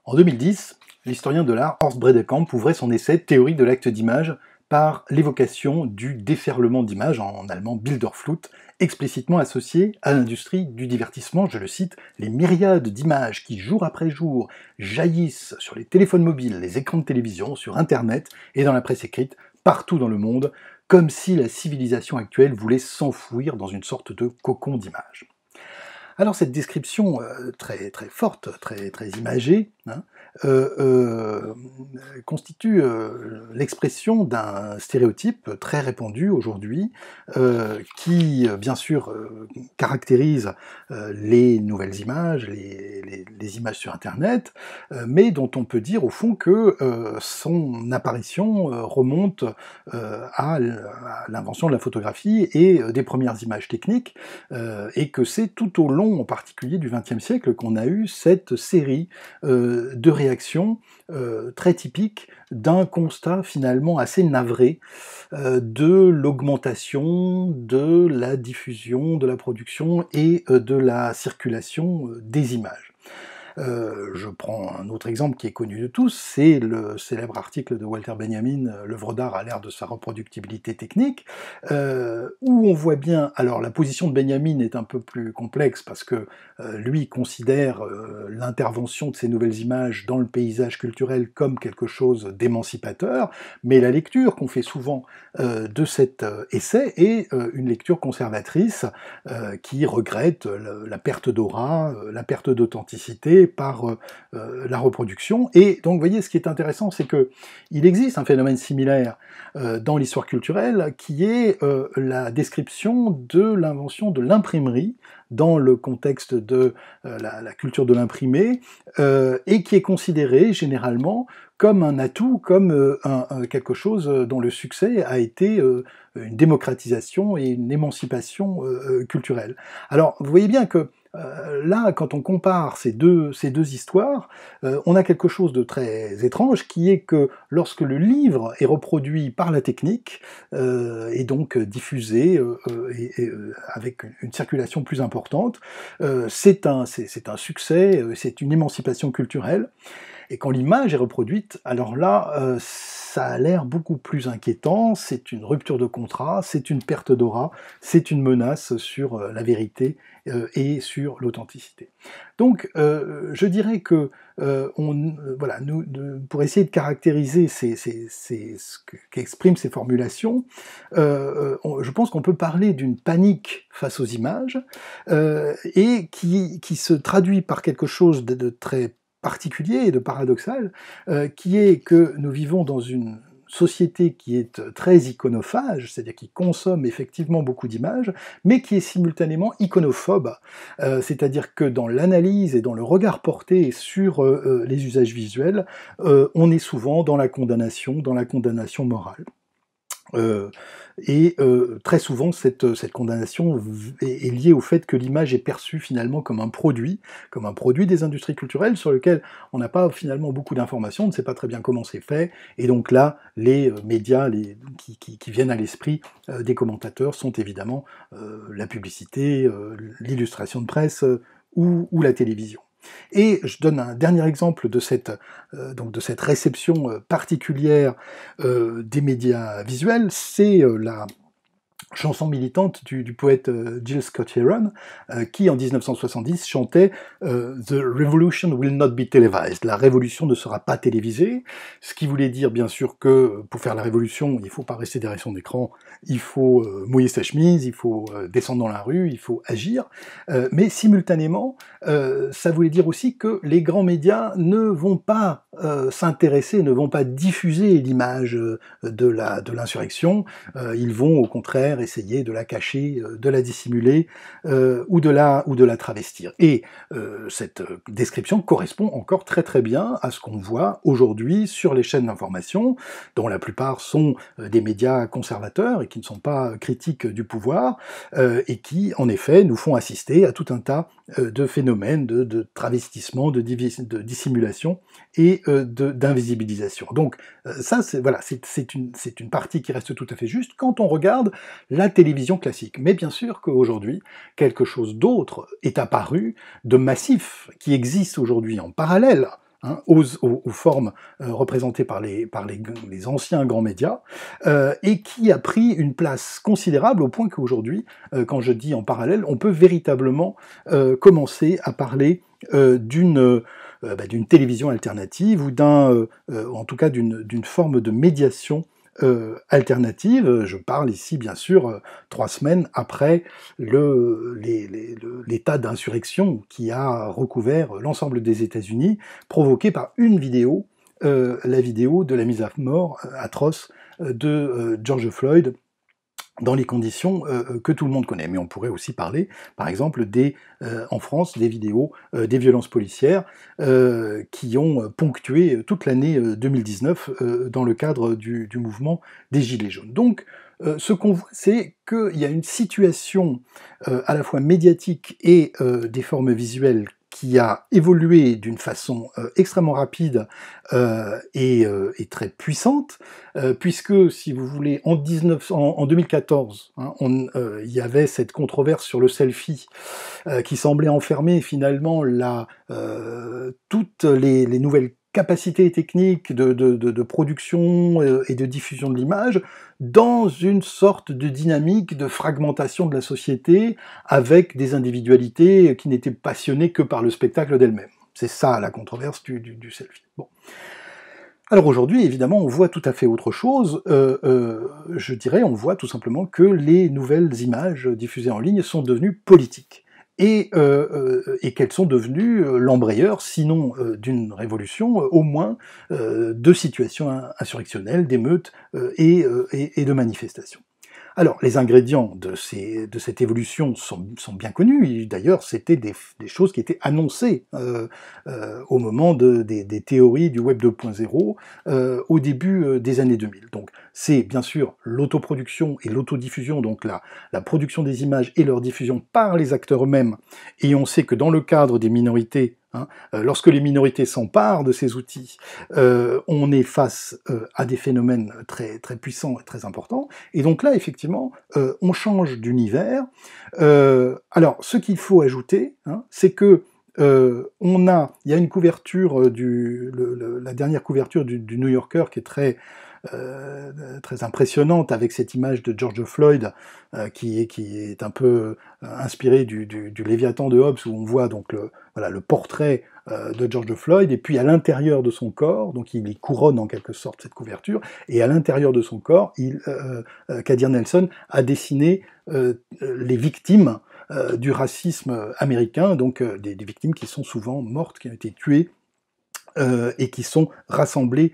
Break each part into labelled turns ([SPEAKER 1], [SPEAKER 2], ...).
[SPEAKER 1] En 2010, l'historien de l'art Horst Bredekamp ouvrait son essai Théorie de l'acte d'image par l'évocation du déferlement d'images, en allemand Bilderflut, explicitement associé à l'industrie du divertissement. Je le cite, les myriades d'images qui, jour après jour, jaillissent sur les téléphones mobiles, les écrans de télévision, sur Internet et dans la presse écrite, partout dans le monde, comme si la civilisation actuelle voulait s'enfouir dans une sorte de cocon d'images. Alors cette description très forte, très imagée, constitue l'expression d'un stéréotype très répandu aujourd'hui, qui bien sûr caractérise les nouvelles images, les images sur Internet, mais dont on peut dire au fond que son apparition remonte à l'invention de la photographie et des premières images techniques, et que c'est tout au long en particulier du XXe siècle qu'on a eu cette série de réactions très typiques d'un constat finalement assez navré de l'augmentation de la diffusion, de la production et de la circulation des images. Je prends un autre exemple qui est connu de tous, c'est le célèbre article de Walter Benjamin, L'œuvre d'art à l'ère de sa reproductibilité technique, où on voit bien, alors la position de Benjamin est un peu plus complexe parce que lui considère l'intervention de ces nouvelles images dans le paysage culturel comme quelque chose d'émancipateur, mais la lecture qu'on fait souvent de cet essai est une lecture conservatrice qui regrette la perte d'aura, la perte d'authenticité par la reproduction. Et donc, vous voyez, ce qui est intéressant, c'est que il existe un phénomène similaire dans l'histoire culturelle, qui est la description de l'invention de l'imprimerie dans le contexte de la culture de l'imprimé, et qui est considéré généralement comme un atout, comme quelque chose dont le succès a été une démocratisation et une émancipation culturelle. Alors, vous voyez bien que là, quand on compare ces deux histoires, on a quelque chose de très étrange, qui est que lorsque le livre est reproduit par la technique, et donc diffusé avec une circulation plus importante, c'est un succès, c'est une émancipation culturelle. Et quand l'image est reproduite, alors là, ça a l'air beaucoup plus inquiétant, c'est une rupture de contrat, c'est une perte d'aura, c'est une menace sur la vérité et sur l'authenticité. Donc, je dirais que voilà, pour essayer de caractériser ce qu'expriment ces formulations, je pense qu'on peut parler d'une panique face aux images, et qui se traduit par quelque chose de très particulier et de paradoxal, qui est que nous vivons dans une société qui est très iconophage, c'est-à-dire qui consomme effectivement beaucoup d'images, mais qui est simultanément iconophobe, c'est-à-dire que dans l'analyse et dans le regard porté sur les usages visuels, on est souvent dans la condamnation morale. Très souvent, cette condamnation est liée au fait que l'image est perçue finalement comme un produit des industries culturelles sur lequel on n'a pas finalement beaucoup d'informations, on ne sait pas très bien comment c'est fait, et donc là, les médias qui viennent à l'esprit des commentateurs sont évidemment la publicité, l'illustration de presse ou la télévision. Et je donne un dernier exemple de cette réception particulière des médias visuels, c'est la chanson militante du poète Gil Scott-Heron, qui en 1970 chantait The Revolution will not be televised, la révolution ne sera pas télévisée, ce qui voulait dire bien sûr que pour faire la révolution, il ne faut pas rester derrière son écran, il faut mouiller sa chemise, il faut descendre dans la rue, il faut agir, mais simultanément, ça voulait dire aussi que les grands médias ne vont pas s'intéresser, ne vont pas diffuser l'image de l'insurrection, ils vont au contraire essayer de la cacher, de la dissimuler, ou de la travestir. Et cette description correspond encore très bien à ce qu'on voit aujourd'hui sur les chaînes d'information, dont la plupart sont des médias conservateurs et qui ne sont pas critiques du pouvoir, et qui, en effet, nous font assister à tout un tas de phénomènes de travestissement, de dissimulation et d'invisibilisation. Donc ça, c'est une partie qui reste tout à fait juste quand on regarde la télévision classique. Mais bien sûr qu'aujourd'hui, quelque chose d'autre est apparu, de massif, qui existe aujourd'hui en parallèle hein, aux formes représentées par les anciens grands médias, et qui a pris une place considérable au point qu'aujourd'hui, quand je dis en parallèle, on peut véritablement commencer à parler d'une télévision alternative ou en tout cas d'une forme de médiation alternative. Je parle ici, bien sûr, 3 semaines après l'état d'insurrection qui a recouvert l'ensemble des États-Unis, provoqué par une vidéo, la vidéo de la mise à mort atroce de George Floyd, dans les conditions que tout le monde connaît. Mais on pourrait aussi parler, par exemple, en France, des vidéos des violences policières qui ont ponctué toute l'année 2019 dans le cadre du mouvement des Gilets jaunes. Donc, ce qu'on voit, c'est qu'il y a une situation à la fois médiatique et des formes visuelles qui a évolué d'une façon extrêmement rapide et très puissante, puisque, si vous voulez, en 2014, hein, il y avait cette controverse sur le selfie qui semblait enfermer finalement toutes les nouvelles capacités techniques de production et de diffusion de l'image dans une sorte de dynamique de fragmentation de la société avec des individualités qui n'étaient passionnées que par le spectacle d'elles-mêmes. C'est ça la controverse du selfie. Bon. Alors aujourd'hui, évidemment, on voit tout à fait autre chose. Je dirais, on voit tout simplement que les nouvelles images diffusées en ligne sont devenues politiques. Et qu'elles sont devenues l'embrayeur, sinon d'une révolution, au moins de situations insurrectionnelles, d'émeutes et de manifestations. Alors, les ingrédients de cette évolution sont bien connus. D'ailleurs, c'était des choses qui étaient annoncées au moment des théories du Web 2.0 au début des années 2000. Donc, c'est bien sûr l'autoproduction et l'autodiffusion, donc la production des images et leur diffusion par les acteurs eux-mêmes. Et on sait que dans le cadre des minorités, lorsque les minorités s'emparent de ces outils, on est face à des phénomènes très, très puissants et très importants. Et donc là, effectivement, on change d'univers. Alors, ce qu'il faut ajouter, c'est que il y a une couverture, la dernière couverture du New Yorker qui est très impressionnante, avec cette image de George Floyd qui est un peu inspirée du Léviathan de Hobbes, où on voit donc le portrait de George Floyd, et puis à l'intérieur de son corps, donc il couronne en quelque sorte cette couverture, et à l'intérieur de son corps, Kadir Nelson a dessiné les victimes du racisme américain, donc des victimes qui sont souvent mortes, qui ont été tuées, et qui sont rassemblés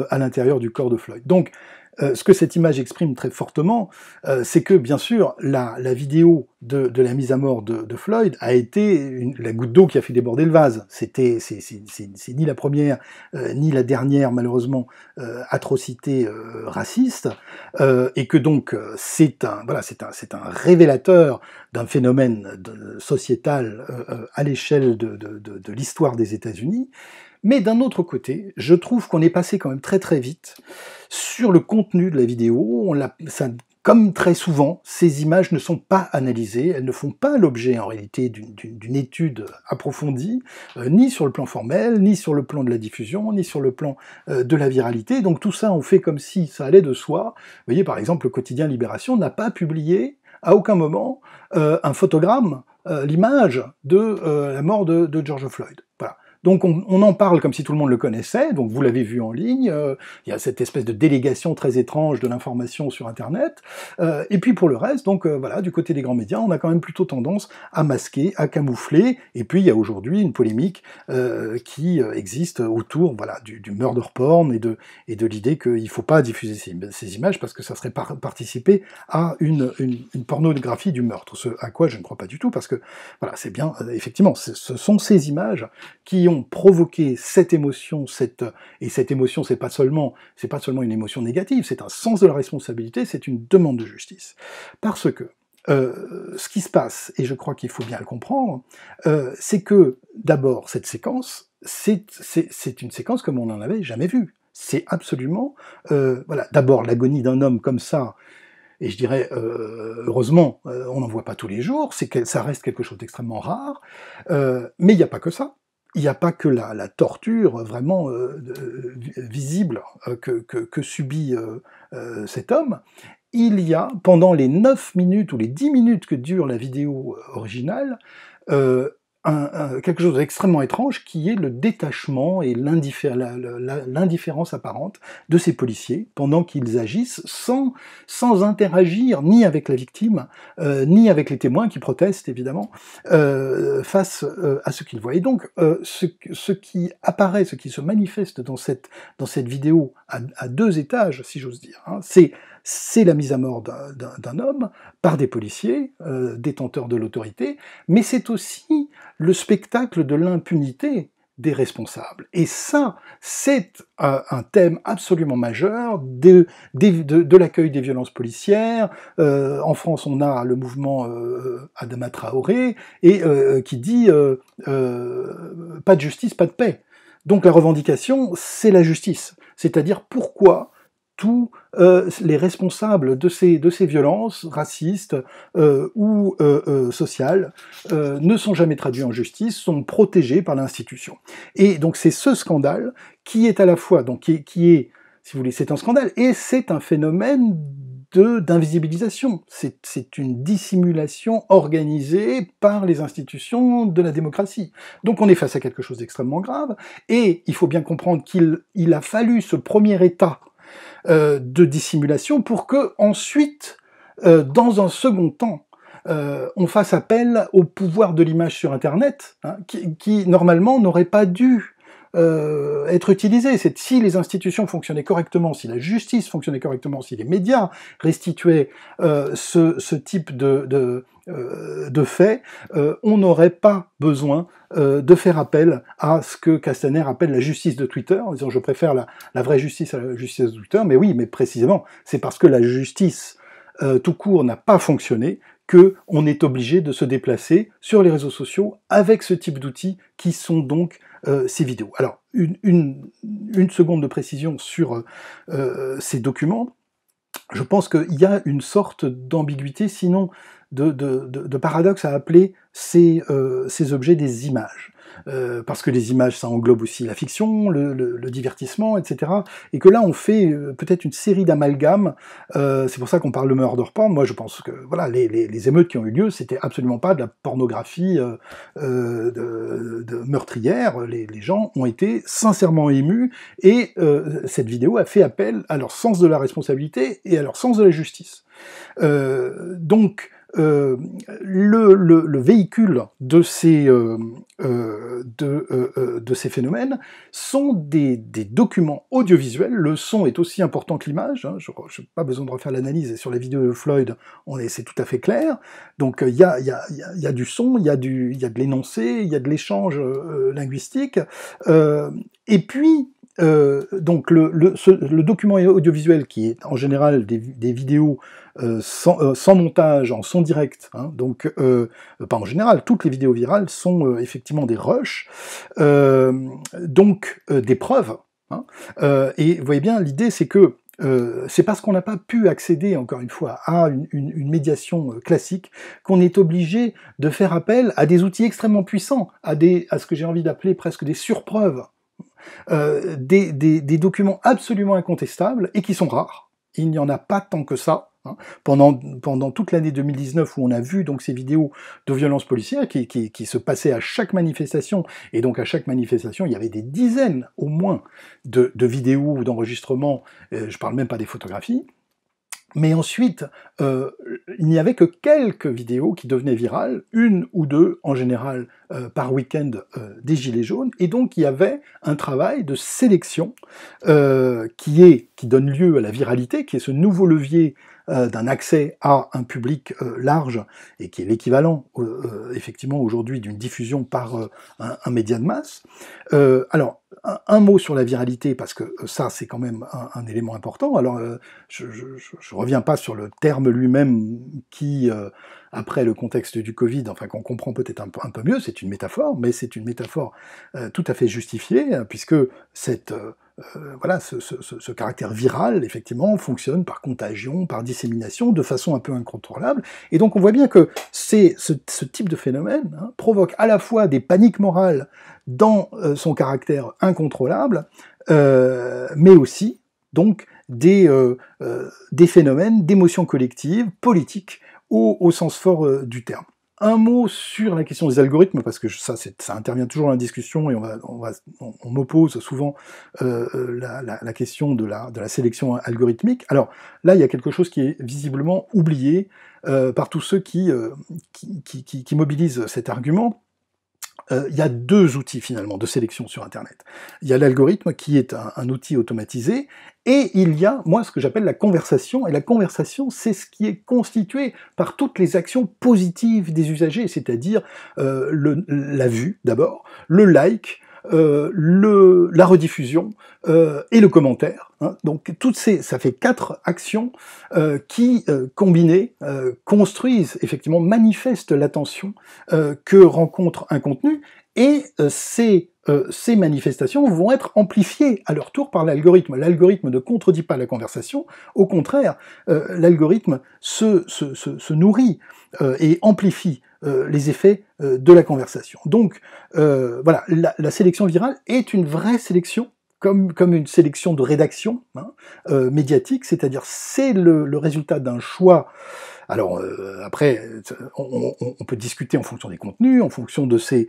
[SPEAKER 1] à l'intérieur du corps de Floyd. Donc, ce que cette image exprime très fortement, c'est que, bien sûr, la vidéo de la mise à mort de Floyd a été la goutte d'eau qui a fait déborder le vase. C'est ni la première, ni la dernière, malheureusement, atrocité raciste, et que donc c'est un révélateur d'un phénomène sociétal à l'échelle de l'histoire des États-Unis. Mais d'un autre côté, je trouve qu'on est passé quand même très très vite sur le contenu de la vidéo. Comme très souvent, ces images ne sont pas analysées, elles ne font pas l'objet en réalité d'une étude approfondie, ni sur le plan formel, ni sur le plan de la diffusion, ni sur le plan de la viralité. Donc tout ça, on fait comme si ça allait de soi. Vous voyez, par exemple, le quotidien Libération n'a pas publié à aucun moment un photogramme, l'image de la mort de George Floyd. Voilà. Donc on en parle comme si tout le monde le connaissait, donc vous l'avez vu en ligne, il y a cette espèce de délégation très étrange de l'information sur Internet, et puis pour le reste, donc voilà, du côté des grands médias, on a quand même plutôt tendance à masquer, à camoufler, et puis il y a aujourd'hui une polémique qui existe autour du murder porn et de l'idée qu'il ne faut pas diffuser ces images parce que ça serait participer à une pornographie du meurtre, ce à quoi je ne crois pas du tout, parce que voilà, c'est bien, effectivement, ce sont ces images qui ont provoqué cette émotion, et cette émotion, c'est pas seulement une émotion négative, c'est un sens de la responsabilité, c'est une demande de justice. Parce que ce qui se passe, et je crois qu'il faut bien le comprendre, c'est que d'abord cette séquence, c'est une séquence comme on n'en avait jamais vue. C'est absolument, d'abord l'agonie d'un homme comme ça. Et je dirais, heureusement, on n'en voit pas tous les jours, ça reste quelque chose d'extrêmement rare, mais il n'y a pas que ça. il n'y a pas que la torture vraiment visible que subit cet homme. Il y a, pendant les 9 minutes ou les 10 minutes que dure la vidéo originale, euh, quelque chose d'extrêmement étrange qui est le détachement et l'indifférence apparente de ces policiers pendant qu'ils agissent sans interagir ni avec la victime, ni avec les témoins qui protestent évidemment, face à ce qu'ils voient. Et donc ce qui apparaît, ce qui se manifeste dans cette vidéo à 2 étages, si j'ose dire, hein, c'est la mise à mort d'un homme par des policiers, détenteurs de l'autorité, mais c'est aussi le spectacle de l'impunité des responsables. Et ça, c'est un thème absolument majeur de l'accueil des violences policières. En France, on a le mouvement Adama Traoré, et qui dit pas de justice, pas de paix. Donc la revendication, c'est la justice. C'est-à-dire pourquoi tous les responsables de ces violences racistes ou sociales ne sont jamais traduits en justice, sont protégés par l'institution. Et donc c'est ce scandale qui est à la fois, donc qui est, si vous voulez, c'est un scandale et c'est un phénomène d'invisibilisation. C'est une dissimulation organisée par les institutions de la démocratie. Donc on est face à quelque chose d'extrêmement grave, et il faut bien comprendre qu'il a fallu ce premier état de dissimulation pour que ensuite, dans un second temps, on fasse appel au pouvoir de l'image sur Internet, hein, qui normalement n'aurait pas dû être utilisé. C'est si les institutions fonctionnaient correctement, si la justice fonctionnait correctement, si les médias restituaient ce type de faits, on n'aurait pas besoin de faire appel à ce que Castaner appelle la justice de Twitter, en disant je préfère la vraie justice à la justice de Twitter, mais oui, mais précisément, c'est parce que la justice tout court n'a pas fonctionné qu'on est obligé de se déplacer sur les réseaux sociaux avec ce type d'outils qui sont donc ces vidéos. Alors, une seconde de précision sur ces documents. Je pense qu'il y a une sorte d'ambiguïté, sinon de paradoxe à appeler ces objets des images. Parce que les images, ça englobe aussi la fiction, le divertissement, etc. Et que là, on fait peut-être une série d'amalgames. C'est pour ça qu'on parle de murder porn. Moi, je pense que voilà, les émeutes qui ont eu lieu, c'était absolument pas de la pornographie de meurtrière. Les gens ont été sincèrement émus, et cette vidéo a fait appel à leur sens de la responsabilité et à leur sens de la justice. Donc, le véhicule de ces phénomènes sont des documents audiovisuels. Le son est aussi important que l'image, hein. Je n'ai pas besoin de refaire l'analyse, et sur la vidéo de Floyd, c'est tout à fait clair. Donc il y a du son, il y a de l'énoncé, il y a de l'échange linguistique, et puis donc le document audiovisuel, qui est en général des vidéos sans montage, en son direct, hein, donc pas en général, toutes les vidéos virales sont effectivement des rushs, donc des preuves, hein, et vous voyez bien, l'idée c'est que c'est parce qu'on n'a pas pu accéder, encore une fois, à une médiation classique, qu'on est obligé de faire appel à des outils extrêmement puissants, à ce que j'ai envie d'appeler presque des surpreuves, des documents absolument incontestables, et qui sont rares. Il n'y en a pas tant que ça. Hein. Pendant toute l'année 2019, où on a vu donc ces vidéos de violences policières qui se passaient à chaque manifestation, et donc à chaque manifestation, il y avait des dizaines au moins de vidéos ou d'enregistrements, je parle même pas des photographies. Mais ensuite, il n'y avait que quelques vidéos qui devenaient virales, une ou deux en général par week-end des Gilets jaunes, et donc il y avait un travail de sélection qui donne lieu à la viralité, qui est ce nouveau levier d'un accès à un public large, et qui est l'équivalent effectivement aujourd'hui d'une diffusion par un média de masse. Alors, un mot sur la viralité, parce que ça c'est quand même un élément important. Alors je reviens pas sur le terme lui-même qui, après le contexte du Covid, enfin qu'on comprend peut-être un peu mieux, c'est une métaphore, mais c'est une métaphore tout à fait justifiée, puisque cette voilà, ce caractère viral, effectivement, fonctionne par contagion, par dissémination, de façon un peu incontrôlable. Et donc on voit bien que ce type de phénomène hein, provoque à la fois des paniques morales dans son caractère incontrôlable, mais aussi donc des phénomènes d'émotion collective, politique, au sens fort du terme. Un mot sur la question des algorithmes, parce que ça intervient toujours dans la discussion et on m'oppose souvent la question de la sélection algorithmique. Alors là, il y a quelque chose qui est visiblement oublié par tous ceux qui mobilisent cet argument. Il y a deux outils finalement de sélection sur Internet. Il y a l'algorithme qui est un outil automatisé, et il y a, moi, ce que j'appelle la conversation, et la conversation, c'est ce qui est constitué par toutes les actions positives des usagers, c'est-à-dire la vue d'abord, le like, la rediffusion et le commentaire. Hein. Donc ça fait 4 actions qui, combinées, construisent, effectivement, manifestent l'attention que rencontre un contenu, et ces manifestations vont être amplifiées à leur tour par l'algorithme. L'algorithme ne contredit pas la conversation, au contraire, l'algorithme se nourrit et amplifie les effets de la conversation. Donc voilà, la sélection virale est une vraie sélection, comme une sélection de rédaction hein, médiatique, c'est-à-dire c'est le résultat d'un choix. Alors après, on peut discuter en fonction des contenus, en fonction de ses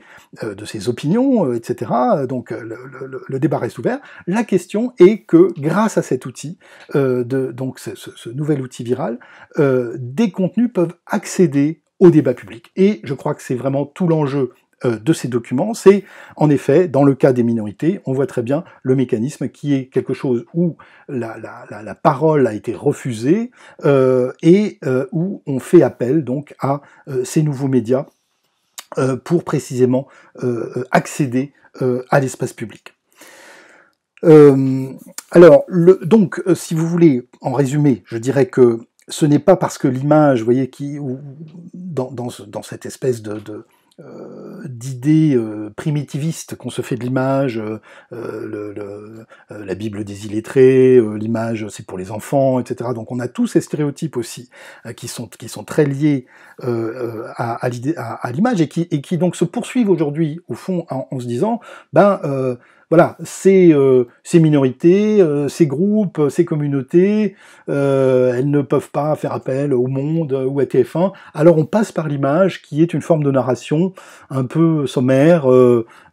[SPEAKER 1] opinions, etc. Donc le débat reste ouvert. La question est que grâce à cet outil, donc ce nouvel outil viral, des contenus peuvent accéder au débat public. Et je crois que c'est vraiment tout l'enjeu de ces documents, c'est en effet, dans le cas des minorités, on voit très bien le mécanisme qui est quelque chose où la parole a été refusée et où on fait appel donc à ces nouveaux médias pour précisément accéder à l'espace public. Alors, donc, si vous voulez, en résumé, je dirais que ce n'est pas parce que l'image, vous voyez, dans cette espèce d'idée primitiviste qu'on se fait de l'image, la Bible des illettrés, l'image c'est pour les enfants, etc. Donc on a tous ces stéréotypes aussi qui sont très liés à l'image et qui donc se poursuivent aujourd'hui au fond en se disant voilà, ces minorités, ces groupes, ces communautés, elles ne peuvent pas faire appel au Monde ou à TF1, alors on passe par l'image qui est une forme de narration un peu sommaire,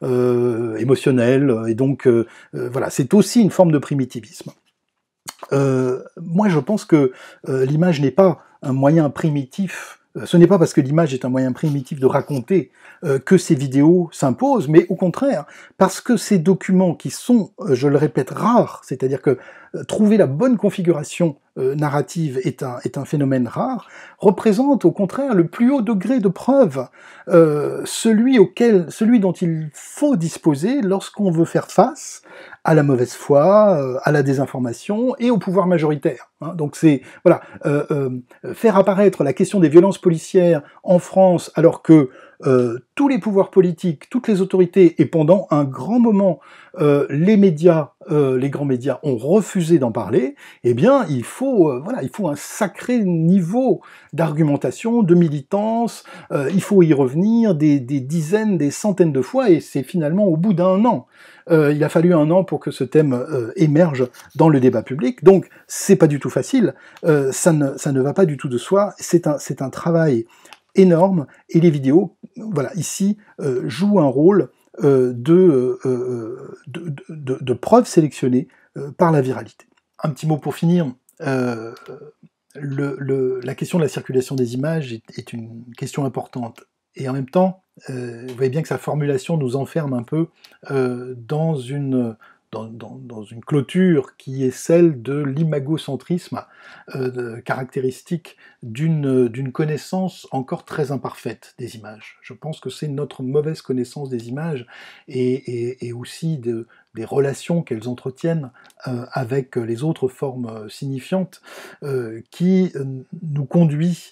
[SPEAKER 1] émotionnelle, et donc voilà, c'est aussi une forme de primitivisme. Moi je pense que l'image n'est pas un moyen primitif. Ce n'est pas parce que l'image est un moyen primitif de raconter que ces vidéos s'imposent, mais au contraire, parce que ces documents qui sont, je le répète, rares, c'est-à-dire que trouver la bonne configuration narrative est un phénomène rare, représente au contraire le plus haut degré de preuve, celui dont il faut disposer lorsqu'on veut faire face à la mauvaise foi, à la désinformation et au pouvoir majoritaire. Hein. Donc c'est voilà, faire apparaître la question des violences policières en France alors que tous les pouvoirs politiques, toutes les autorités et pendant un grand moment les médias, les grands médias ont refusé d'en parler, eh bien il faut un sacré niveau d'argumentation, de militance, il faut y revenir des dizaines, des centaines de fois, et c'est finalement au bout d'un an. Il a fallu un an pour que ce thème émerge dans le débat public, donc c'est pas du tout facile, ça ne va pas du tout de soi, c'est un travail énorme, et les vidéos, voilà, ici, jouent un rôle de preuves sélectionnées par la viralité. Un petit mot pour finir, la question de la circulation des images est une question importante, et en même temps, vous voyez bien que sa formulation nous enferme un peu dans une clôture qui est celle de l'imagocentrisme, caractéristique d'une connaissance encore très imparfaite des images. Je pense que c'est notre mauvaise connaissance des images et aussi des relations qu'elles entretiennent avec les autres formes signifiantes qui nous conduit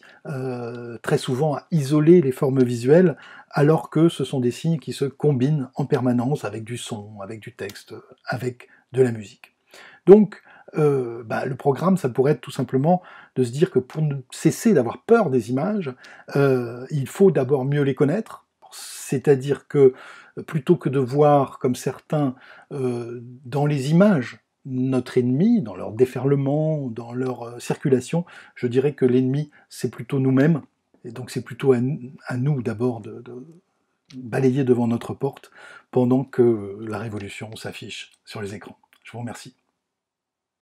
[SPEAKER 1] très souvent à isoler les formes visuelles, alors que ce sont des signes qui se combinent en permanence avec du son, avec du texte, avec de la musique. Donc, le programme, ça pourrait être tout simplement de se dire que pour ne cesser d'avoir peur des images, il faut d'abord mieux les connaître, c'est-à-dire que plutôt que de voir, comme certains, dans les images, notre ennemi, dans leur déferlement, dans leur circulation, je dirais que l'ennemi, c'est plutôt nous-mêmes, et donc c'est plutôt à nous d'abord de balayer devant notre porte pendant que la révolution s'affiche sur les écrans. Je vous remercie.